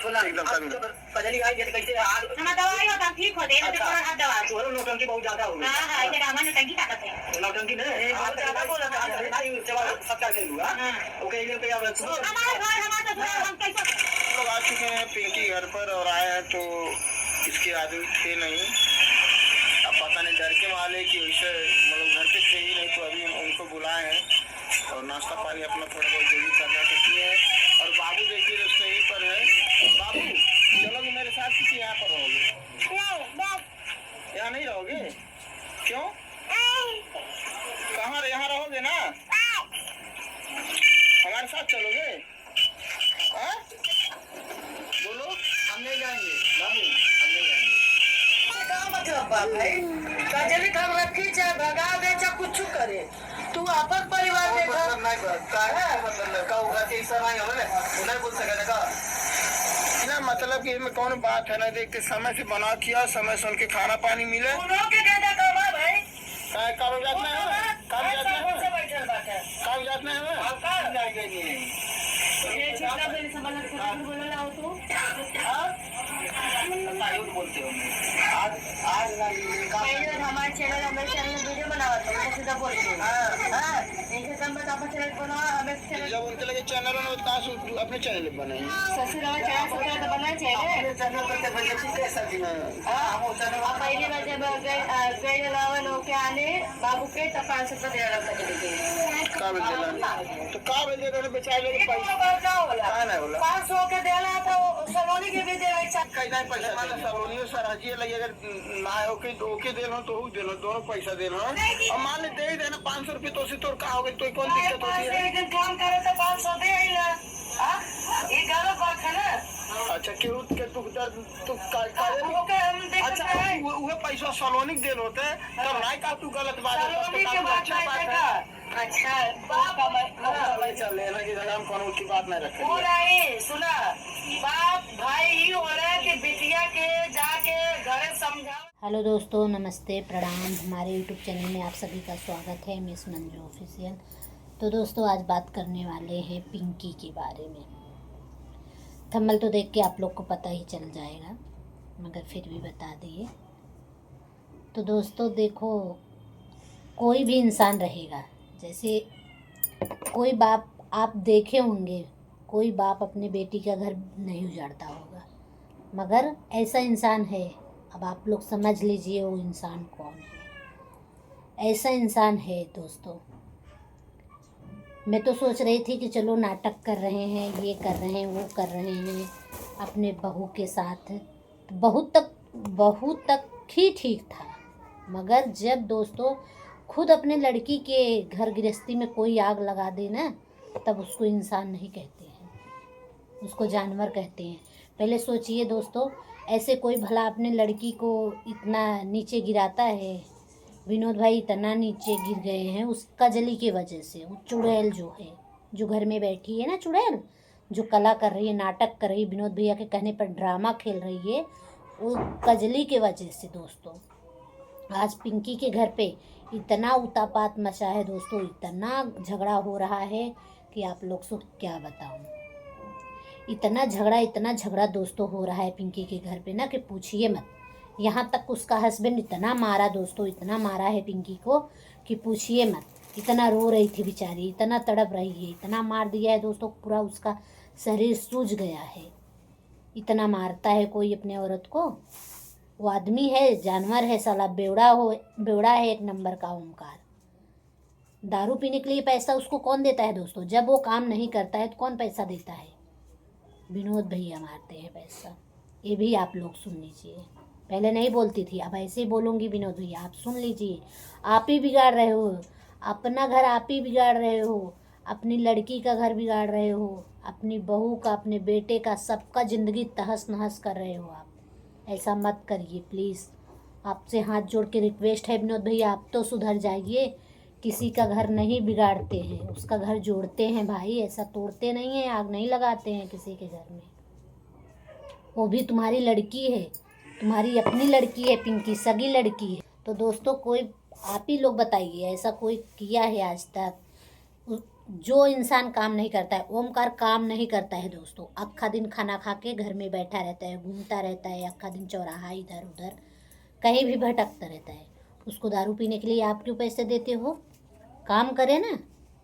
थोड़ा एकदम कजली आई जैसे कैसे आज हमारा दवाई होता ठीक होते हैं तो हाथ दवा तोरो नौटंकी बहुत ज्यादा हो गई। हां हां इधर हमारा नौटंकी ताकत है नौटंकी नहीं आज ज्यादा बोला था नहीं सेवा सत्कार कर लूंगा ओके ये पे अब हमारे घर हमारा तो हम कैसे लोग आ चुके हैं पिंकी घर पर और आए हैं तो इसके आदमी थे नहीं। अब पता नहीं डर के माले कि वैसे मतलब घर पे थे ही नहीं तो अभी उनको बुलाए हैं और नाश्ता पानी अपना थोड़ा बहुत जो भी करना तो किए हैं। और बाबू देखिए दोस्तों यहीं पर है। बाबू चलोगे मेरे साथ किसी यहाँ पर रहोगे? यहाँ नहीं रहोगे? क्यों? कहाँ यहाँ रहोगे ना? हमारे साथ चलोगे? हाँ? बोलो हम नहीं जाएंगे बाबू हम नहीं जाएंगे। का मतलब बा भाई कजली हम रखी चाहे भगा दे चाहे कुछ करे तू अपन परिवार देखा मतलब नहीं मतलब का होगा कि ऐसा नहीं होगा ना नहीं बोल सकेगा का ना मतलब कि इसमें कौन बात है ना देख के समय से बना किया समय से उनके खाना पानी मिले। उन्हों के कहना का बा भाई कागजात में है कागजात में है बैठल बाटे कागजात में है आप का जाएंगे नहीं ये छोटा बेल संभाल के बोलला हो तो सायुत बोलते हो आज नहीं पहले हमारे चैनल हमारे चैनल में वीडियो बनावा तो मैं सीधा बोलती हूं हां इनके काम बता आप चैनल बनाओ हमें चैनल जब उनके लगे चैनल में काश अपने चैनल बनाएंगे। ससुर वाला चैनल सबका तो बनाना चाहिए अपने चैनल पर भेजे ठीक है सर जी हां हम चैनल आप पहली बार जब गए लावन होके आने बाबू के तो 500 रुपए दे रहा था के का बेल देला तो का बेल देला बेचारे लोग पैसा का होला का नहीं होला 500 के देला तो सलोनी के भी देवे कैसा पैसा माने सलोनियो सर हजी लगे अगर ना ओके ओके देलो तो हो देलो दोनों पैसा देलो और मान ले दे देना 500 रुपए तो से तोर का हो गई तो कौन दिक्कत होती है? एक दिन काम करे तो 500 दे ही ना हां ये गालो बात है ना अच्छा क्यों के तू तू का ओके हम देखते अच्छा हैं वो पैसा सलोनी देल होते तब नहीं का तू गलत बात है सलोनी के बात नहीं देखा अच्छा बाप नहीं चल लेना की जगह हम कोनो की बात नहीं रखेंगे हो रही सुना बाप भाई ही हो रहा है कि बिटिया के जाके घर समझा। हेलो दोस्तों, नमस्ते, प्रणाम। हमारे यूट्यूब चैनल में आप सभी का स्वागत है। Miss Manju official. तो दोस्तों आज बात करने वाले हैं पिंकी के बारे में। थंबनेल तो देख के आप लोग को पता ही चल जाएगा, मगर फिर भी बता दिए। तो दोस्तों देखो, कोई भी इंसान रहेगा, जैसे कोई बाप आप देखे होंगे, कोई बाप अपने बेटी का घर नहीं उजाड़ता होगा, मगर ऐसा इंसान है। अब आप लोग समझ लीजिए वो इंसान कौन है। ऐसा इंसान है दोस्तों। मैं तो सोच रही थी कि चलो नाटक कर रहे हैं, ये कर रहे हैं, वो कर रहे हैं अपने बहू के साथ, बहू तक ही ठीक था। मगर जब दोस्तों खुद अपने लड़की के घर गृहस्थी में कोई आग लगा दे ना, तब उसको इंसान नहीं कहते हैं, उसको जानवर कहते हैं। पहले सोचिए दोस्तों, ऐसे कोई भला अपने लड़की को इतना नीचे गिराता है। विनोद भाई इतना नीचे गिर गए हैं उस कजली की वजह से। वो चुड़ैल जो है, जो घर में बैठी है ना, चुड़ैल जो कला कर रही है, नाटक कर रही है, विनोद भैया के कहने पर ड्रामा खेल रही है, वो कजली के वजह से दोस्तों आज पिंकी के घर पे इतना उतापात मचा है दोस्तों, इतना झगड़ा हो रहा है कि आप लोग से क्या बताऊं। इतना झगड़ा दोस्तों हो रहा है पिंकी के घर पे ना कि पूछिए मत। यहाँ तक उसका हस्बैंड इतना मारा दोस्तों, इतना मारा है पिंकी को कि पूछिए मत। इतना रो रही थी बेचारी, इतना तड़प रही है, इतना मार दिया है दोस्तों, पूरा उसका शरीर सूज गया है। इतना मारता है कोई अपने औरत को? वो आदमी है, जानवर है साला, बेवड़ा है एक नंबर का ओमकार। दारू पीने के लिए पैसा उसको कौन देता है दोस्तों? जब वो काम नहीं करता है तो कौन पैसा देता है? विनोद भैया मारते हैं पैसा। ये भी आप लोग सुन लीजिए। पहले नहीं बोलती थी, अब ऐसे ही बोलूँगी। विनोद भैया आप सुन लीजिए, आप ही बिगाड़ रहे हो अपना घर, आप ही बिगाड़ रहे हो, अपनी लड़की का घर बिगाड़ रहे हो, अपनी बहू का, अपने बेटे का, सबका ज़िंदगी तहस नहस कर रहे हो आप। ऐसा मत करिए प्लीज़। आपसे हाथ जोड़ के रिक्वेस्ट है विनोद भैया, आप तो सुधर जाइए। किसी का घर नहीं बिगाड़ते हैं, उसका घर जोड़ते हैं भाई, ऐसा तोड़ते नहीं हैं, आग नहीं लगाते हैं किसी के घर में। वो भी तुम्हारी लड़की है, तुम्हारी अपनी लड़की है, पिंकी सगी लड़की है। तो दोस्तों कोई आप ही लोग बताइए, ऐसा कोई किया है आज तक? जो इंसान काम नहीं करता है, ओमकार काम नहीं करता है दोस्तों। अक्खा दिन खाना खा के घर में बैठा रहता है, घूमता रहता है, अक्खा दिन चौराहा इधर उधर कहीं भी भटकता रहता है। उसको दारू पीने के लिए आप क्यों पैसे देते हो? काम करे ना,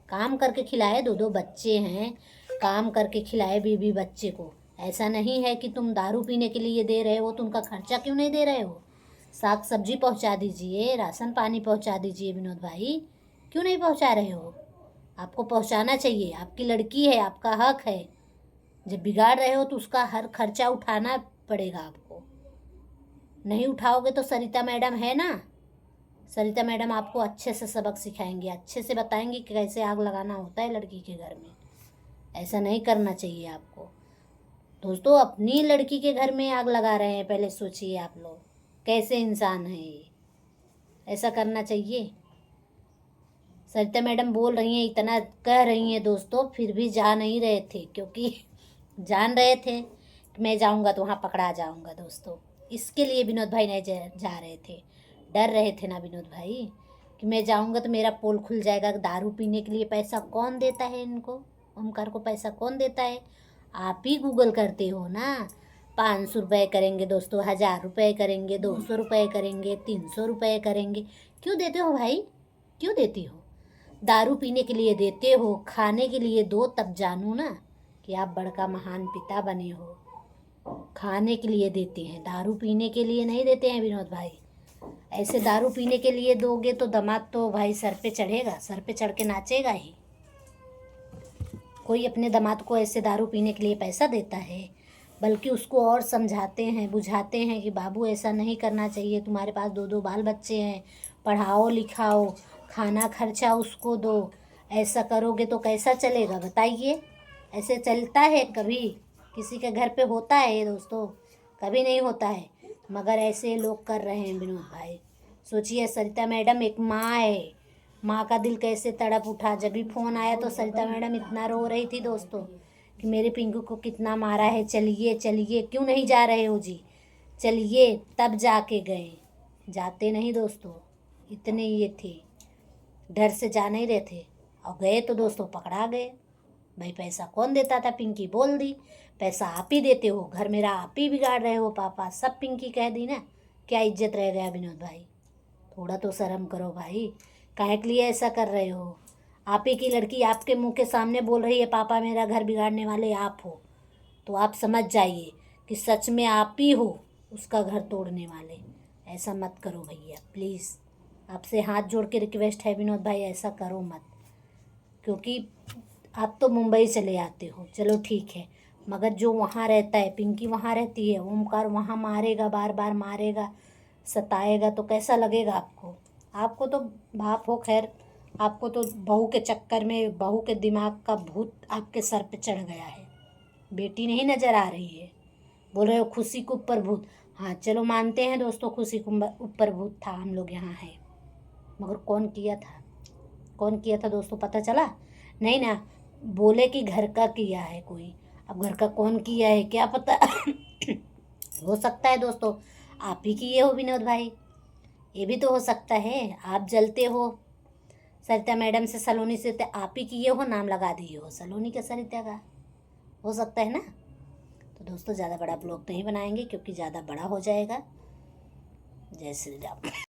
काम करके खिलाए। 2 बच्चे हैं, काम करके खिलाए बीवी बच्चे को। ऐसा नहीं है कि तुम दारू पीने के लिए दे रहे हो तो उनका खर्चा क्यों नहीं दे रहे हो? साग सब्जी पहुंचा दीजिए, राशन पानी पहुंचा दीजिए। विनोद भाई क्यों नहीं पहुंचा रहे हो? आपको पहुंचाना चाहिए, आपकी लड़की है, आपका हक है। जब बिगाड़ रहे हो तो उसका हर खर्चा उठाना पड़ेगा आपको। नहीं उठाओगे तो सरिता मैडम है ना, सरिता मैडम आपको अच्छे से सबक सिखाएंगे, अच्छे से बताएंगे कि कैसे आग लगाना होता है लड़की के घर में। ऐसा नहीं करना चाहिए आपको दोस्तों। अपनी लड़की के घर में आग लगा रहे हैं, पहले सोचिए आप लोग कैसे इंसान हैं ये। ऐसा करना चाहिए? सरिता मैडम बोल रही हैं, इतना कह रही हैं दोस्तों, फिर भी जा नहीं रहे थे, क्योंकि जान रहे थे कि मैं जाऊंगा तो वहाँ पकड़ा जाऊंगा दोस्तों। इसके लिए विनोद भाई नहीं जा रहे थे। डर रहे थे ना विनोद भाई कि मैं जाऊंगा तो मेरा पोल खुल जाएगा। दारू पीने के लिए पैसा कौन देता है इनको? ओमकार को पैसा कौन देता है? आप ही गूगल करते हो ना। 500 रुपये करेंगे दोस्तों, 1000 रुपये करेंगे, 200 रुपये करेंगे, 300 रुपये करेंगे। क्यों देते हो भाई? क्यों देती हो? दारू पीने के लिए देते हो, खाने के लिए दो, तब जानू ना कि आप बड़का महान पिता बने हो। खाने के लिए देते हैं, दारू पीने के लिए नहीं देते हैं विनोद भाई। ऐसे दारू पीने के लिए दोगे तो दामाद तो भाई सर पे चढ़ेगा, सर पे चढ़ के नाचेगा ही। कोई अपने दामाद को ऐसे दारू पीने के लिए पैसा देता है? बल्कि उसको और समझाते हैं, बुझाते हैं कि बाबू ऐसा नहीं करना चाहिए, तुम्हारे पास 2 बाल बच्चे हैं, पढ़ाओ लिखाओ, खाना खर्चा उसको दो। ऐसा करोगे तो कैसा चलेगा बताइए? ऐसे चलता है कभी? किसी के घर पे होता है ये दोस्तों? कभी नहीं होता है, मगर ऐसे लोग कर रहे हैं विनोद भाई। सोचिए, सरिता मैडम एक माँ है, माँ का दिल कैसे तड़प उठा। जब भी फ़ोन आया तो सरिता मैडम इतना रो रही थी दोस्तों कि मेरे पिंकू को कितना मारा है, चलिए चलिए। क्यों नहीं जा रहे हो जी? चलिए। तब जाके गए, जाते नहीं दोस्तों। इतने ये थे, डर से जा नहीं रहे थे, और गए तो दोस्तों पकड़ा गए। भाई पैसा कौन देता था? पिंकी बोल दी, पैसा आप ही देते हो, घर मेरा आप ही बिगाड़ रहे हो पापा। सब पिंकी कह दी ना, क्या इज्जत रह गया विनोद भाई? थोड़ा तो शर्म करो भाई, काहे के लिए ऐसा कर रहे हो? आप ही की लड़की आपके मुंह के सामने बोल रही है पापा मेरा घर बिगाड़ने वाले आप हो, तो आप समझ जाइए कि सच में आप ही हो उसका घर तोड़ने वाले। ऐसा मत करो भैया प्लीज़, आपसे हाथ जोड़ के रिक्वेस्ट है विनोद भाई, ऐसा करो मत। क्योंकि आप तो मुंबई चले आते हो, चलो ठीक है, मगर जो वहाँ रहता है, पिंकी वहाँ रहती है, ओमकार वहाँ मारेगा, बार बार मारेगा, सताएगा, तो कैसा लगेगा आपको? आपको तो बाप हो, खैर आपको तो बहू के चक्कर में, बहू के दिमाग का भूत आपके सर पे चढ़ गया है। बेटी नहीं नज़र आ रही है, बोल रहे हो खुशी के ऊपर भूत। हाँ चलो मानते हैं दोस्तों, खुशी के ऊपर भूत था, हम लोग यहाँ हैं, मगर कौन किया था? कौन किया था दोस्तों पता चला? नहीं ना, बोले कि घर का किया है कोई। अब घर का कौन किया है क्या पता? हो सकता है दोस्तों आप ही किए हो विनोद भाई, ये भी तो हो सकता है। आप जलते हो सरिता मैडम से, सलोनी से, तो आप ही किए हो, नाम लगा दिए हो सलोनी के सरिता का, हो सकता है ना। तो दोस्तों ज़्यादा बड़ा ब्लॉग नहीं बनाएंगे क्योंकि ज़्यादा बड़ा हो जाएगा। जय श्री राम।